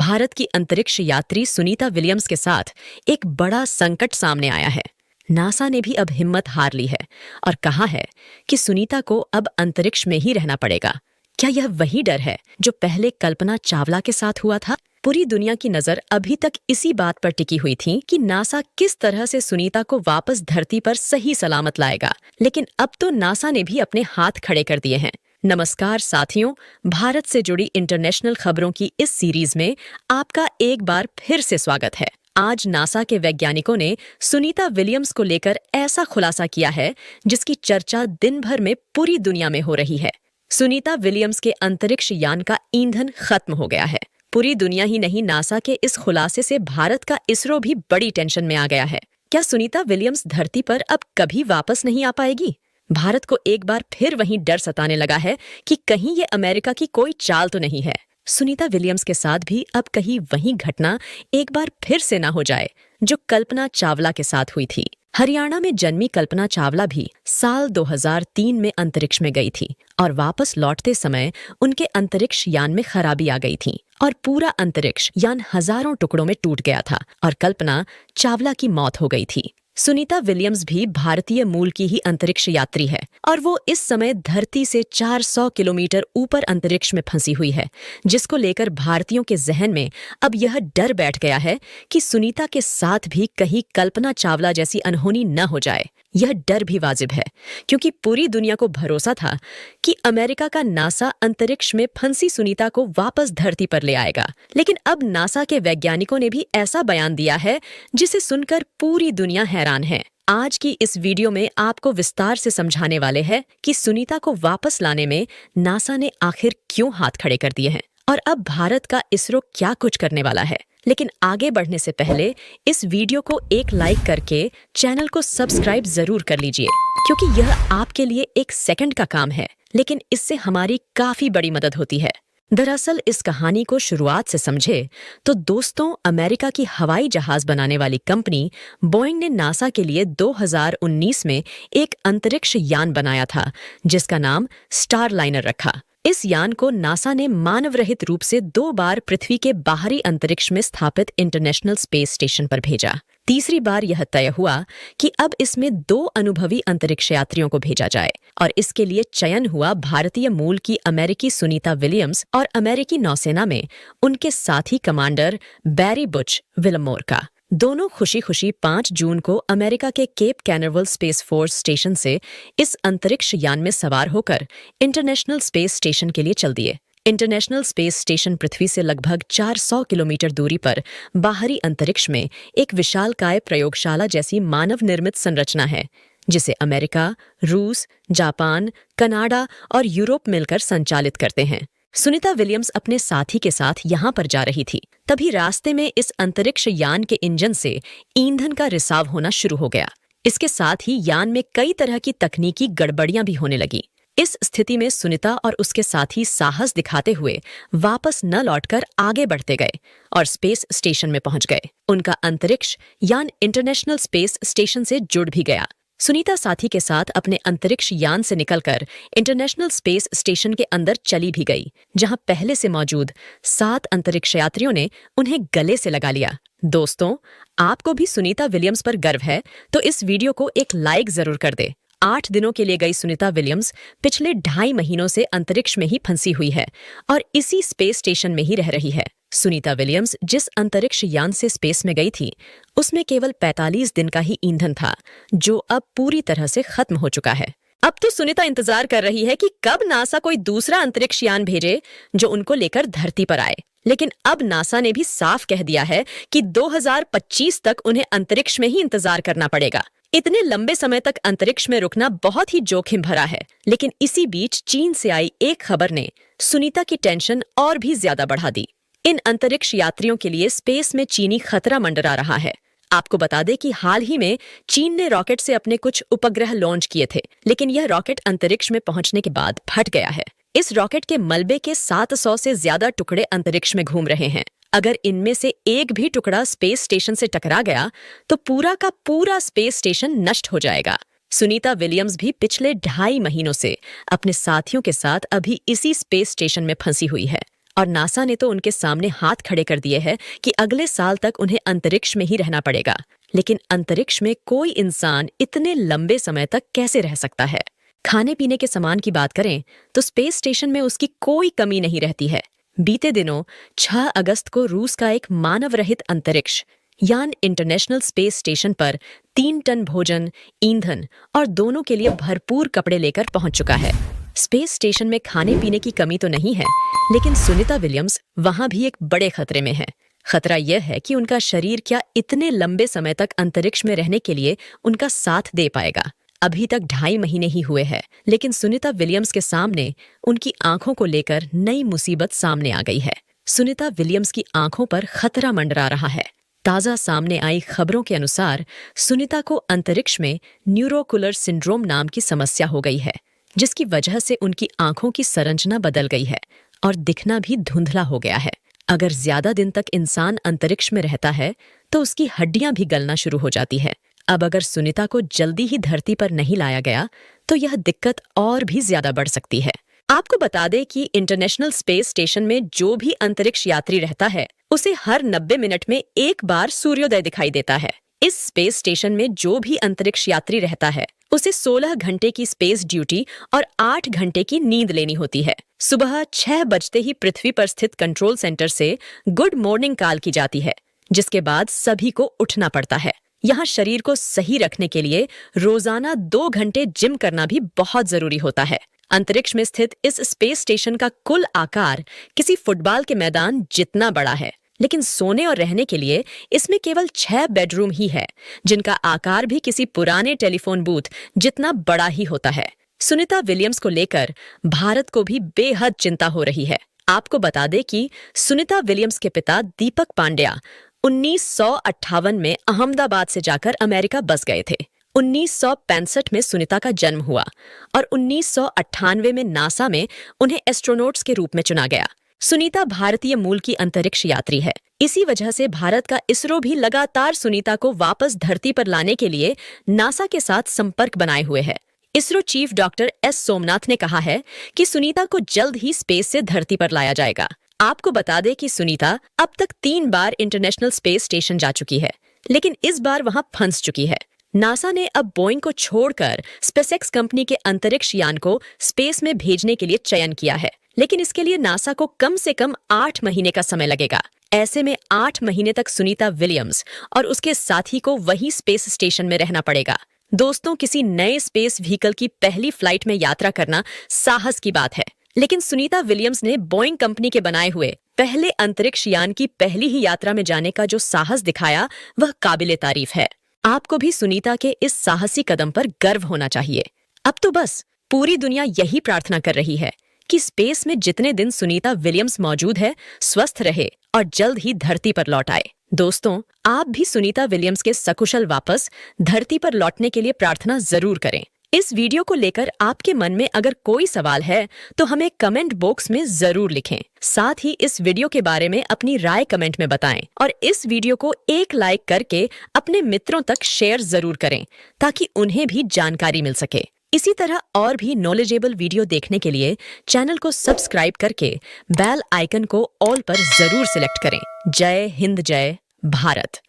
भारत की अंतरिक्ष यात्री सुनीता विलियम्स के साथ एक बड़ा संकट सामने आया है। नासा ने भी अब हिम्मत हार ली है और कहा है कि सुनीता को अब अंतरिक्ष में ही रहना पड़ेगा। क्या यह वही डर है जो पहले कल्पना चावला के साथ हुआ था? पूरी दुनिया की नजर अभी तक इसी बात पर टिकी हुई थी कि नासा किस तरह से सुनीता को वापस धरती पर सही सलामत लाएगा। लेकिन अब तो नासा ने भी अपने हाथ खड़े कर दिए हैं। नमस्कार साथियों, भारत से जुड़ी इंटरनेशनल खबरों की इस सीरीज में आपका एक बार फिर से स्वागत है। आज नासा के वैज्ञानिकों ने सुनीता विलियम्स को लेकर ऐसा खुलासा किया है जिसकी चर्चा दिन भर में पूरी दुनिया में हो रही है। सुनीता विलियम्स के अंतरिक्ष यान का ईंधन खत्म हो गया है। पूरी दुनिया ही नहीं, नासा के इस खुलासे से भारत का इसरो भी बड़ी टेंशन में आ गया है। क्या सुनीता विलियम्स धरती पर अब कभी वापस नहीं आ पाएगी? भारत को एक बार फिर वहीं डर सताने लगा है कि कहीं ये अमेरिका की कोई चाल तो नहीं है। सुनीता विलियम्स के साथ भी अब कहीं वही घटना एक बार फिर से ना हो जाए जो कल्पना चावला के साथ हुई थी। हरियाणा में जन्मी कल्पना चावला भी साल 2003 में अंतरिक्ष में गई थी और वापस लौटते समय उनके अंतरिक्ष यान में खराबी आ गई थी और पूरा अंतरिक्ष यान हजारों टुकड़ों में टूट गया था और कल्पना चावला की मौत हो गई थी। सुनीता विलियम्स भी भारतीय मूल की ही अंतरिक्ष यात्री है और वो इस समय धरती से 400 किलोमीटर ऊपर अंतरिक्ष में फंसी हुई है, जिसको लेकर भारतीयों के जहन में अब यह डर बैठ गया है कि सुनीता के साथ भी कहीं कल्पना चावला जैसी अनहोनी न हो जाए। यह डर भी वाजिब है क्योंकि पूरी दुनिया को भरोसा था कि अमेरिका का नासा अंतरिक्ष में फंसी सुनीता को वापस धरती पर ले आएगा। लेकिन अब नासा के वैज्ञानिकों ने भी ऐसा बयान दिया है जिसे सुनकर पूरी दुनिया हैरान है। आज की इस वीडियो में आपको विस्तार से समझाने वाले हैं कि सुनीता को वापस लाने में नासा ने आखिर क्यों हाथ खड़े कर दिए हैं और अब भारत का इसरो क्या कुछ करने वाला है। लेकिन आगे बढ़ने से पहले इस वीडियो को एक लाइक करके चैनल को सब्सक्राइब जरूर कर लीजिए, क्योंकि यह आपके लिए एक सेकंड का काम है, लेकिन इससे हमारी काफी बड़ी मदद होती है। दरअसल इस कहानी को शुरुआत से समझे तो दोस्तों, अमेरिका की हवाई जहाज बनाने वाली कंपनी बोइंग ने नासा के लिए 2019 में एक अंतरिक्ष यान बनाया था जिसका नाम स्टारलाइनर रखा। इस यान को नासा ने मानव रहित रूप से 2 बार पृथ्वी के बाहरी अंतरिक्ष में स्थापित इंटरनेशनल स्पेस स्टेशन पर भेजा। तीसरी बार यह तय हुआ कि अब इसमें 2 अनुभवी अंतरिक्ष यात्रियों को भेजा जाए और इसके लिए चयन हुआ भारतीय मूल की अमेरिकी सुनीता विलियम्स और अमेरिकी नौसेना में उनके साथी कमांडर बैरी बुच विलमोर का। दोनों खुशी खुशी 5 जून को अमेरिका के केप कैनरवल स्पेस फोर्स स्टेशन से इस अंतरिक्ष यान में सवार होकर इंटरनेशनल स्पेस स्टेशन के लिए चल दिए। इंटरनेशनल स्पेस स्टेशन पृथ्वी से लगभग 400 किलोमीटर दूरी पर बाहरी अंतरिक्ष में एक विशालकाय प्रयोगशाला जैसी मानव निर्मित संरचना है जिसे अमेरिका, रूस, जापान, कनाडा और यूरोप मिलकर संचालित करते हैं। सुनीता विलियम्स अपने साथी के साथ यहाँ पर जा रही थी, तभी रास्ते में इस अंतरिक्ष यान के इंजन से ईंधन का रिसाव होना शुरू हो गया। इसके साथ ही यान में कई तरह की तकनीकी गड़बड़ियां भी होने लगी। इस स्थिति में सुनीता और उसके साथी साहस दिखाते हुए वापस न लौटकर आगे बढ़ते गए और स्पेस स्टेशन में पहुंच गए। उनका अंतरिक्ष यान इंटरनेशनल स्पेस स्टेशन से जुड़ भी गया। सुनीता साथी के साथ अपने अंतरिक्ष यान से निकलकर इंटरनेशनल स्पेस स्टेशन के अंदर चली भी गई, जहां पहले से मौजूद 7 अंतरिक्ष यात्रियों ने उन्हें गले से लगा लिया। दोस्तों, आपको भी सुनीता विलियम्स पर गर्व है तो इस वीडियो को एक लाइक जरूर कर दे। 8 दिनों के लिए गई सुनीता विलियम्स पिछले 2.5 महीनों से अंतरिक्ष में ही फंसी हुई है और इसी स्पेस स्टेशन में ही रह रही है। सुनीता विलियम्स जिस अंतरिक्ष यान से स्पेस में गई थी उसमें केवल 45 दिन का ही ईंधन था, जो अब पूरी तरह से खत्म हो चुका है। अब तो सुनीता इंतजार कर रही है कि कब नासा कोई दूसरा अंतरिक्ष यान भेजे जो उनको लेकर धरती पर आए। लेकिन अब नासा ने भी साफ कह दिया है कि 2025 तक उन्हें अंतरिक्ष में ही इंतजार करना पड़ेगा। इतने लंबे समय तक अंतरिक्ष में रुकना बहुत ही जोखिम भरा है। लेकिन इसी बीच चीन से आई एक खबर ने सुनीता की टेंशन और भी ज्यादा बढ़ा दी। इन अंतरिक्ष यात्रियों के लिए स्पेस में चीनी खतरा मंडरा रहा है। आपको बता दें कि हाल ही में चीन ने रॉकेट से अपने कुछ उपग्रह लॉन्च किए थे, लेकिन यह रॉकेट अंतरिक्ष में पहुंचने के बाद फट गया है। इस रॉकेट के मलबे के 700 से ज्यादा टुकड़े अंतरिक्ष में घूम रहे हैं। अगर इनमें से एक भी टुकड़ा स्पेस स्टेशन से टकरा गया तो पूरा का पूरा स्पेस स्टेशन नष्ट हो जाएगा। सुनीता विलियम्स भी पिछले 2.5 महीनों से अपने साथियों के साथ अभी इसी स्पेस स्टेशन में फंसी हुई है और नासा ने तो उनके सामने हाथ खड़े कर दिए हैं कि अगले साल तक उन्हें अंतरिक्ष में ही रहना पड़ेगा। लेकिन अंतरिक्ष में कोई इंसान इतने लंबे समय तक कैसे रह सकता है? खाने पीने के सामान की बात करें तो स्पेस स्टेशन में उसकी कोई कमी नहीं रहती है। बीते दिनों 6 अगस्त को रूस का एक मानव रहित अंतरिक्ष यान इंटरनेशनल स्पेस स्टेशन पर 3 टन भोजन, ईंधन और दोनों के लिए भरपूर कपड़े लेकर पहुंच चुका है। स्पेस स्टेशन में खाने पीने की कमी तो नहीं है, लेकिन सुनीता विलियम्स वहां भी एक बड़े खतरे में है। खतरा यह है कि उनका शरीर क्या इतने लंबे समय तक अंतरिक्ष में रहने के लिए उनका साथ दे पाएगा। अभी तक 2.5 महीने ही हुए हैं, लेकिन सुनीता विलियम्स के सामने उनकी आंखों को लेकर नई मुसीबत सामने आ गई है। सुनीता विलियम्स की आंखों पर खतरा मंडरा रहा है। ताजा सामने आई खबरों के अनुसार सुनीता को अंतरिक्ष में न्यूरोकुलर सिंड्रोम नाम की समस्या हो गई है, जिसकी वजह से उनकी आंखों की संरचना बदल गई है और दिखना भी धुंधला हो गया है। अगर ज्यादा दिन तक इंसान अंतरिक्ष में रहता है तो उसकी हड्डियां भी गलना शुरू हो जाती है। अब अगर सुनीता को जल्दी ही धरती पर नहीं लाया गया तो यह दिक्कत और भी ज्यादा बढ़ सकती है। आपको बता दें कि इंटरनेशनल स्पेस स्टेशन में जो भी अंतरिक्ष यात्री रहता है उसे हर 90 मिनट में एक बार सूर्योदय दिखाई देता है। इस स्पेस स्टेशन में जो भी अंतरिक्ष यात्री रहता है उसे 16 घंटे की स्पेस ड्यूटी और 8 घंटे की नींद लेनी होती है। सुबह 6 बजते ही पृथ्वी पर स्थित कंट्रोल सेंटर से गुड मॉर्निंग कॉल की जाती है, जिसके बाद सभी को उठना पड़ता है। यहाँ शरीर को सही रखने के लिए रोजाना 2 घंटे जिम करना भी बहुत जरूरी होता है। अंतरिक्ष में स्थित इस स्पेस स्टेशन का कुल आकार किसी फुटबॉल के मैदान जितना बड़ा है, लेकिन सोने और रहने के लिए इसमें केवल 6 बेडरूम ही है, जिनका आकार भी किसी पुराने टेलीफोन बूथ जितना बड़ा ही होता है। सुनीता विलियम्स को लेकर भारत को भी बेहद चिंता हो रही है। आपको बता दें कि सुनीता विलियम्स के पिता दीपक पांड्या 1958 में अहमदाबाद से जाकर अमेरिका बस गए थे। 1965 में सुनीता का जन्म हुआ और 1998 में नासा में उन्हें एस्ट्रोनॉट्स के रूप में चुना गया। सुनीता भारतीय मूल की अंतरिक्ष यात्री है। इसी वजह से भारत का इसरो भी लगातार सुनीता को वापस धरती पर लाने के लिए नासा के साथ संपर्क बनाए हुए है। ISRO chief doctor S Somnath ने कहा है कि सुनीता को जल्द ही स्पेस से धरती पर लाया जाएगा। आपको बता दें कि सुनीता अब तक 3 बार इंटरनेशनल स्पेस स्टेशन जा चुकी है, लेकिन इस बार वहां फंस चुकी है। नासा ने अब बोइंग को छोड़कर स्पेसएक्स कंपनी के अंतरिक्ष यान को स्पेस में भेजने के लिए चयन किया है, लेकिन इसके लिए नासा को कम से कम 8 महीने का समय लगेगा। ऐसे में 8 महीने तक सुनीता विलियम्स और उसके साथी को वही स्पेस स्टेशन में रहना पड़ेगा। दोस्तों, किसी नए स्पेस व्हीकल की पहली फ्लाइट में यात्रा करना साहस की बात है, लेकिन सुनीता विलियम्स ने बोइंग कंपनी के बनाए हुए पहले अंतरिक्ष यान की पहली ही यात्रा में जाने का जो साहस दिखाया वह काबिले तारीफ है। आपको भी सुनीता के इस साहसी कदम पर गर्व होना चाहिए। अब तो बस पूरी दुनिया यही प्रार्थना कर रही है कि स्पेस में जितने दिन सुनीता विलियम्स मौजूद है स्वस्थ रहे और जल्द ही धरती पर लौट आए। दोस्तों, आप भी सुनीता विलियम्स के सकुशल वापस धरती पर लौटने के लिए प्रार्थना जरूर करें। इस वीडियो को लेकर आपके मन में अगर कोई सवाल है तो हमें कमेंट बॉक्स में जरूर लिखें। साथ ही इस वीडियो के बारे में अपनी राय कमेंट में बताएं और इस वीडियो को एक लाइक करके अपने मित्रों तक शेयर जरूर करें ताकि उन्हें भी जानकारी मिल सके। इसी तरह और भी नॉलेजेबल वीडियो देखने के लिए चैनल को सब्सक्राइब करके बेल आइकन को ऑल पर जरूर सिलेक्ट करें। जय हिंद, जय भारत।